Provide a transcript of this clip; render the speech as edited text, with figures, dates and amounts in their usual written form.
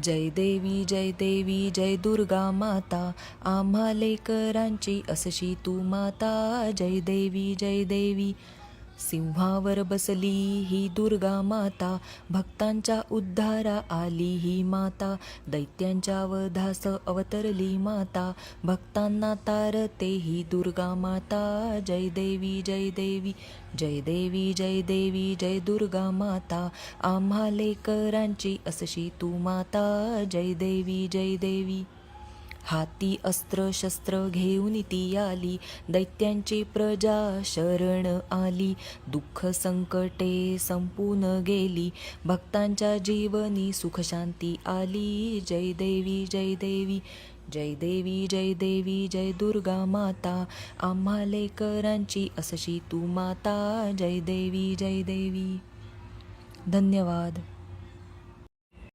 जय देवी जय दुर्गा माता, आम्हा लेकरांची असशी तू माता. जय देवी सिंहावर बसली ही दुर्गा माता, भक्तांच्या उद्धारा आली ही माता. दैत्यांच्या वधास अवतरली माता, भक्तांना तारते ही दुर्गा माता. जय देवी जय दुर्गा माता, आम्हा लेकरांची असशी तू माता. जय देवी हाती अस्त्र शस्त्र घेऊन ती आली, दैत्यांची प्रजा शरण आली. दुःख संकटे संपून गेली, भक्तांच्या जीवनी सुख शांती आली. जय देवी जय दुर्गा माता, आम्हा लेकरांची असशी तू माता. जय देवी धन्यवाद.